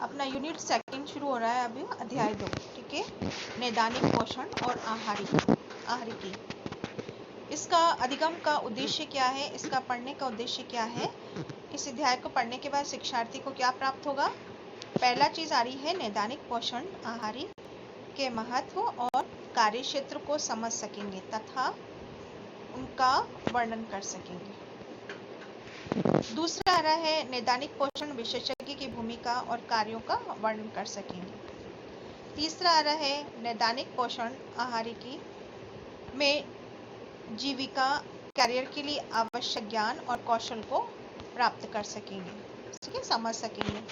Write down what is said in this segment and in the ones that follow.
अपना unit second शुरू हो रहा है अभी, अध्याय 2। ठीक है, नैदानिक पोषण और आहारिकी। इसका अधिगम का उद्देश्य क्या है, इसका पढ़ने का उद्देश्य क्या है। इस अध्याय को पढ़ने के बाद शिक्षार्थी को क्या प्राप्त होगा। पहला चीज आ रही है नैदानिक पोषण आहारी के महत्व और कार्य क्षेत्र को समझ सकेंगे तथा उनका वर्णन कर सकेंगे। दूसरा आ रहा है नैदानिक पोषण विशेषज्ञ की भूमिका और कार्यों का वर्णन कर सकेंगे। तीसरा आ रहा है नैदानिक पोषण आहारिकी में जीविका कैरियर के लिए आवश्यक ज्ञान और कौशल को प्राप्त कर सकेंगे, ठीक है, समझ सकेंगे।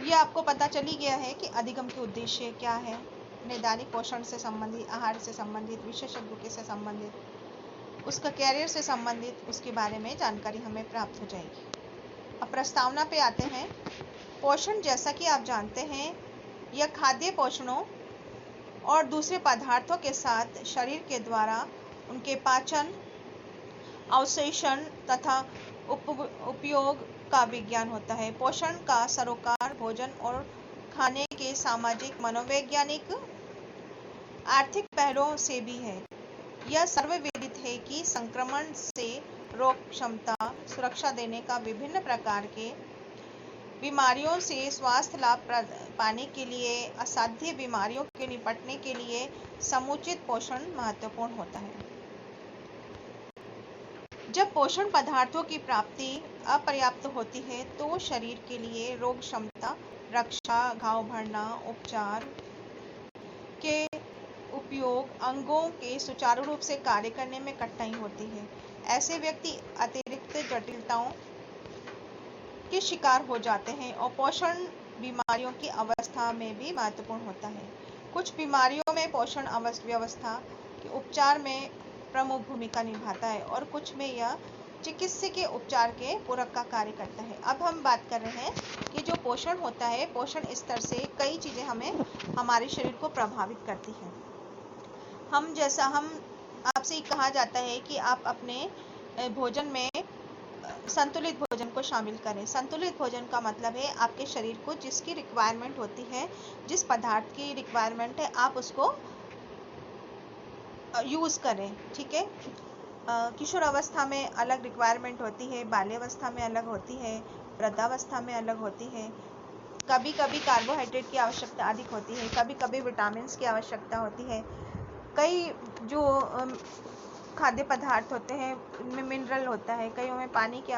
ये आपको पता चली गया है कि अधिगम के उद्देश्य क्या है, नैदानिक पोषण से संबंधित, आहार से संबंधित, विशेषज्ञों के से संबंधित, उसका कैरियर से संबंधित, उसके बारे में जानकारी हमें प्राप्त हो जाएगी। अब प्रस्तावना पे आते हैं। पोषण जैसा कि आप जानते हैं यह खाद्य पोषणों और दूसरे पदार्थों के साथ शरीर के द्वारा उनके पाचन, अवशोषण तथा उपयोग का विज्ञान होता है। पोषण का सरोकार भोजन और खाने के सामाजिक, मनोवैज्ञानिक, आर्थिक पहलुओं से भी है। यह सर्वविदित है कि संक्रमण से रोग क्षमता, सुरक्षा देने का, विभिन्न प्रकार के बीमारियों से स्वास्थ्य लाभ पाने के लिए, असाध्य बीमारियों के निपटने के लिए समुचित पोषण महत्वपूर्ण होता है। जब पोषण पदार्थों की प्राप्ति अपर्याप्त होती है तो शरीर के लिए रोग क्षमता, रक्षा, घाव भरना, उपचार के उपयोग, अंगों के सुचारू रूप से कार्य करने में कठिनाई होती है। ऐसे व्यक्ति अतिरिक्त जटिलताओं के शिकार हो जाते हैं और पोषण बीमारियों की अवस्था में भी महत्वपूर्ण होता है। कुछ बीमारियों में पोषण व्यवस्था के उपचार में प्रमुख भूमिका निभाता है और कुछ में यह चिकित्सा के उपचार के पूरक का कार्य करता है। अब हम बात कर रहे हैं कि जो पोषण होता है, पोषण स्तर से कई चीजें हमारे शरीर को प्रभावित करती हैं। हम आपसे कहा जाता है कि आप अपने भोजन में संतुलित भोजन को शामिल करें। संतुलित भोजन का मतलब है आपके शरीर को जिसकी रिक्वायरमेंट होती है, जिस पदार्थ की रिक्वायरमेंट है, आप उसको यूज करें। ठीक है, किशोर अवस्था में अलग रिक्वायरमेंट होती है, बाल्यावस्था में अलग होती है, वृद्धावस्था में अलग होती है। कभी कभी कार्बोहाइड्रेट की आवश्यकता अधिक होती है, कभी कभी विटामिन की आवश्यकता होती है। कई जो खाद्य पदार्थ होते हैं उनमें मिनरल होता है, कईयों में पानी की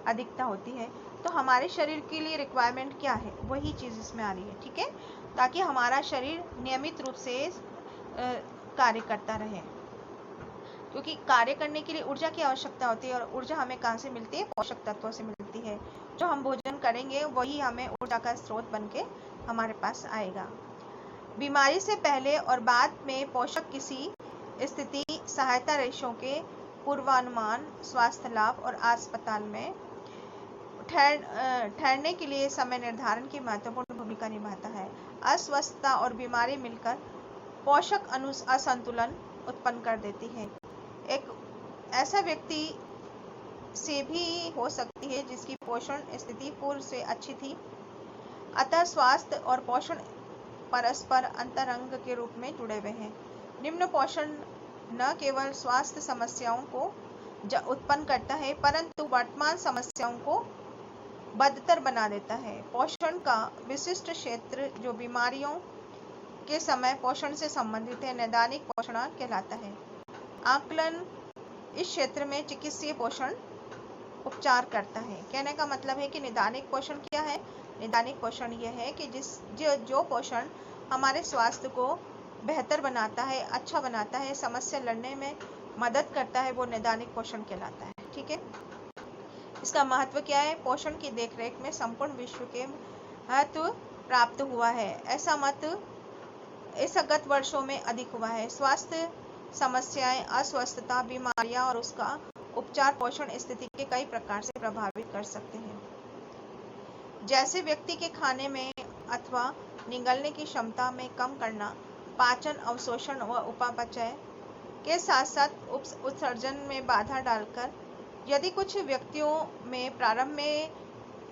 अधिकता होती है। तो हमारे शरीर के लिए रिक्वायरमेंट क्या है, वही चीज़ इसमें आ रही है। ठीक है, ताकि हमारा शरीर नियमित रूप से कार्य करता रहे, क्योंकि कार्य करने के लिए ऊर्जा की आवश्यकता होती है और ऊर्जा हमें कहाँ से मिलती है, पोषक तत्वों से मिलती है। जो हम भोजन करेंगे वही हमें ऊर्जा का स्रोत बन के हमारे पास आएगा। बीमारी से पहले और बाद में पोषक किसी स्थिति सहायता रेशों के पूर्वानुमान, स्वास्थ्य लाभ और अस्पताल में ठहरने के लिए समय निर्धारण की महत्वपूर्ण भूमिका निभाता है। अस्वस्थता और बीमारी मिलकर पोषक असंतुलन उत्पन्न कर देती है। एक ऐसा व्यक्ति से भी हो सकती है जिसकी पोषण स्थिति पूर्व से अच्छी थी। अतः स्वास्थ्य और पोषण परस्पर अंतरंग के रूप में जुड़े हुए हैं। निम्न पोषण न केवल स्वास्थ्य समस्याओं को उत्पन्न करता है परंतु वर्तमान समस्याओं को बदतर बना देता है। पोषण का विशिष्ट क्षेत्र जो बीमारियों के समय पोषण से संबंधित है, नैदानिक पोषण कहलाता है। आकलन इस क्षेत्र में चिकित्सीय पोषण उपचार करता है। कहने का मतलब है कि नैदानिक पोषण क्या है। नैदानिक पोषण यह है कि जो पोषण हमारे स्वास्थ्य को बेहतर बनाता है, अच्छा बनाता है, समस्या लड़ने में मदद करता है, वो नैदानिक पोषण कहलाता है। ठीक है, इसका महत्व क्या है। पोषण की देखरेख में संपूर्ण विश्व के महत्व प्राप्त हुआ है। ऐसा गत वर्षों में अधिक हुआ है। स्वास्थ्य समस्याएं, अस्वस्थता, बीमारियां और उसका उपचार पोषण स्थिति के कई प्रकार से प्रभावित कर सकते हैं, जैसे व्यक्ति के खाने में अथवा निगलने की क्षमता में कम करना, पाचन, अवशोषण व उपापचय के साथ साथ उत्सर्जन में बाधा डालकर। यदि कुछ व्यक्तियों में प्रारंभ में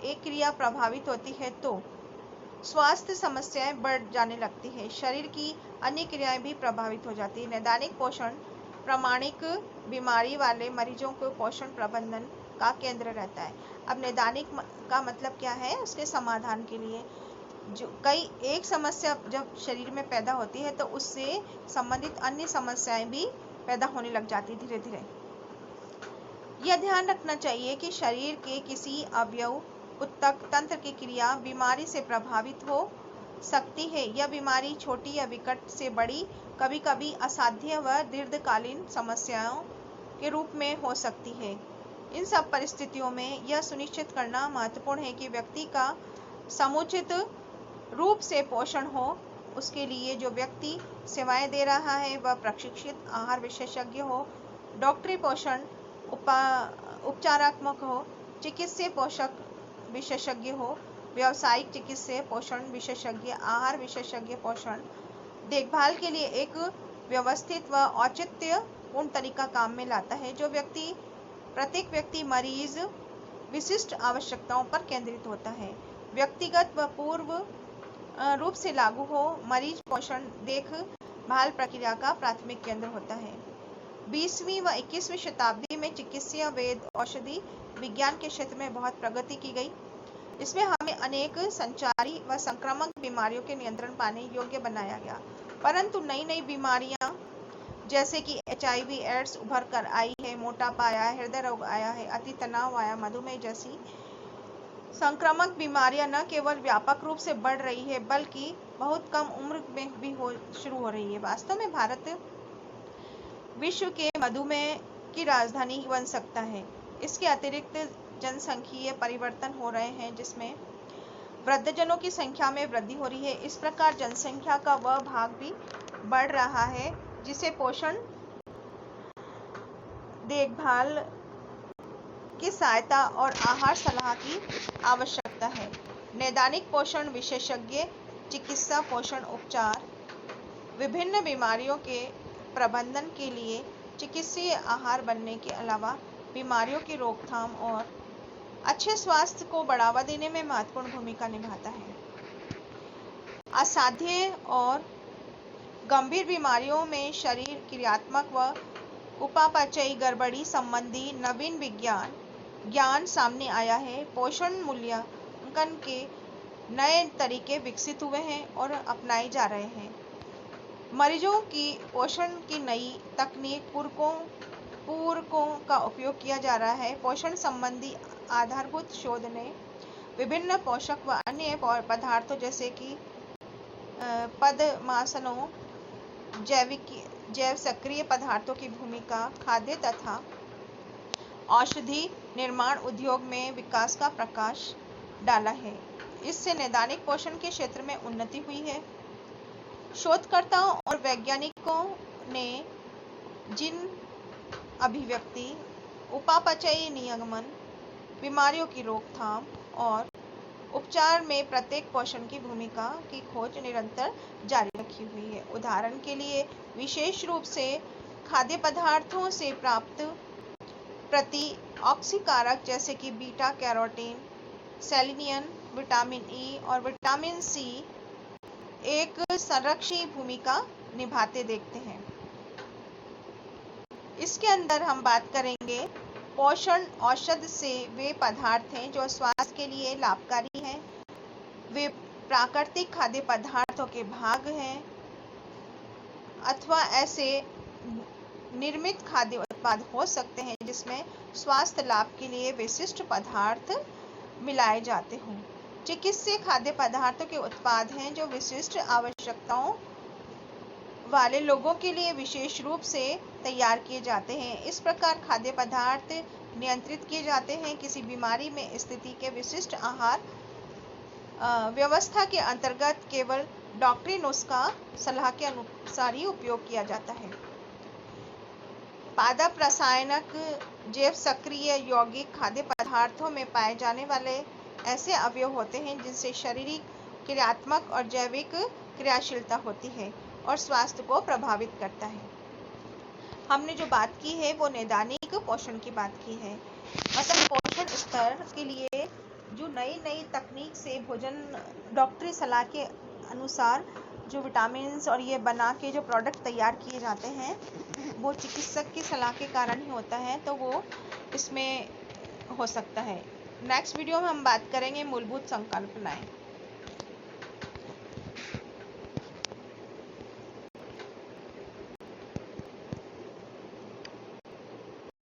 एक क्रिया प्रभावित होती है तो स्वास्थ्य समस्याएं बढ़ जाने लगती है, शरीर की अन्य क्रियाएं भी प्रभावित हो जाती है। नैदानिक पोषण प्रामाणिक बीमारी वाले मरीजों को पोषण प्रबंधन का केंद्र रहता है। अब नैदानिक का मतलब क्या है? उसके समाधान के लिए जो कई एक समस्या जब शरीर में पैदा होती है तो उससे संबंधित अन्य समस्याएं भी पैदा होने लग जाती धीरे धीरे। यह ध्यान रखना चाहिए कि शरीर के किसी अवयव उत्तक तंत्र की क्रिया बीमारी से प्रभावित हो सकती है। यह बीमारी छोटी या विकट से बड़ी, कभी कभी असाध्य व दीर्घकालीन समस्याओं के रूप में हो सकती है। इन सब परिस्थितियों में यह सुनिश्चित करना महत्वपूर्ण है कि व्यक्ति का समुचित रूप से पोषण हो। उसके लिए जो व्यक्ति सेवाएं दे रहा है वह प्रशिक्षित आहार विशेषज्ञ हो, डॉक्टरी पोषण उपचारात्मक हो, चिकित्सीय पोषक विशेषज्ञ हो, व्यावसायिक चिकित्सीय पोषण विशेषज्ञ, आहार विशेषज्ञ पोषण देखभाल के लिए एक व्यवस्थित व औचित्यपूर्ण तरीका काम में लाता है। जो प्रत्येक व्यक्ति मरीज विशिष्ट आवश्यकताओं पर केंद्रित होता है, व्यक्तिगत व पूर्व रूप से लागू हो। मरीज पोषण देखभाल प्रक्रिया का प्राथमिक केंद्र होता है। 20वीं व 21वीं शताब्दी में चिकित्सीय वेद औषधि विज्ञान के क्षेत्र में बहुत प्रगति की गई। इसमें हमें अनेक संचारी व संक्रामक बीमारियों के नियंत्रण पाने योग्य बनाया गया, परंतु नई नई बीमारियां जैसे कि HIV एड्स उभर कर आई है, मोटापा आया है, हृदय रोग आया है, अति तनाव आया, मधुमेह जैसी संक्रामक बीमारियां न केवल व्यापक रूप से बढ़ रही है बल्कि बहुत कम उम्र में भी शुरू हो रही है। वास्तव में भारत विश्व के मधुमेह की राजधानी बन सकता है। इसके अतिरिक्त जनसंख्यीय परिवर्तन हो रहे हैं जिसमें वृद्धजनों की संख्या में वृद्धि हो रही है। इस प्रकार जनसंख्या का वह भाग भी बढ़ रहा है जिसे पोषण देखभाल की सहायता और आहार सलाह की आवश्यकता है। नैदानिक पोषण विशेषज्ञ चिकित्सा पोषण उपचार विभिन्न बीमारियों के प्रबंधन के लिए चिकित्सीय आहार बनने के अलावा बीमारियों की रोकथाम और अच्छे स्वास्थ्य को बढ़ावा देने में महत्वपूर्ण भूमिका निभाता है। असाध्य और गंभीर बीमारियों में शरीर क्रियात्मक व उपापचयी गड़बड़ी संबंधी नवीन ज्ञान सामने आया है। पोषण मूल्यांकन के नए तरीके विकसित हुए हैं और अपनाए जा रहे हैं। मरीजों की पोषण की नई तकनीक पूरकों का उपयोग किया जा रहा है। पोषण संबंधी आधारभूत शोध ने विभिन्न पोषक व अन्य पदार्थों जैसे कि पदमासनों, जैव सक्रिय पदार्थों की भूमिका, खाद्य तथा औषधि निर्माण उद्योग में विकास का प्रकाश डाला है। इससे नैदानिक पोषण के क्षेत्र में उन्नति हुई है। शोधकर्ताओं और वैज्ञानिकों ने जिन अभिव्यक्ति, उपापचयी नियमन, बीमारियों की रोकथाम और उपचार में प्रत्येक पोषण की भूमिका की खोज निरंतर जारी रखी हुई है। उदाहरण के लिए विशेष रूप से खाद्य पदार्थों से प्राप्त प्रतिऑक्सीकारक जैसे कि beta carotene, selenium, vitamin E और विटामिन सी एक संरक्षी भूमिका निभाते देखते हैं। इसके अंदर हम बात करेंगे पोषण औषध से वे पदार्थ हैं जो स्वास्थ्य के लिए लाभकारी हैं। वे प्राकृतिक खाद्य पदार्थों के भाग हैं अथवा ऐसे निर्मित खाद्य उत्पाद हो सकते हैं जिसमें स्वास्थ्य लाभ के लिए विशिष्ट पदार्थ मिलाए जाते हों। चिकित्सीय खाद्य पदार्थों के उत्पाद हैं जो विशिष्ट आवश्यकताओं वाले लोगों के लिए विशेष रूप से तैयार किए जाते हैं। इस प्रकार खाद्य पदार्थ नियंत्रित किए जाते हैं। किसी बीमारी में स्थिति के विशिष्ट आहार व्यवस्था के अंतर्गत केवल डॉक्टरी नुस्खा सलाह के अनुसार ही उपयोग किया जाता है। पादप रसायनक जैव सक्रिय यौगिक खाद्य पदार्थों में पाए जाने वाले ऐसे अवयव होते हैं जिनसे शारीरिक, क्रियात्मक और जैविक क्रियाशीलता होती है और स्वास्थ्य को प्रभावित करता है। हमने जो बात की है वो नैदानिक पोषण की बात की है। मतलब पोषण स्तर के लिए जो नई नई तकनीक से भोजन डॉक्टरी सलाह के अनुसार जो विटामिन्स और ये बना के जो प्रोडक्ट तैयार किए जाते हैं वो चिकित्सक की सलाह के कारण ही होता है, तो वो इसमें हो सकता है। नेक्स्ट वीडियो में हम बात करेंगे मूलभूत संकल्पनाएं।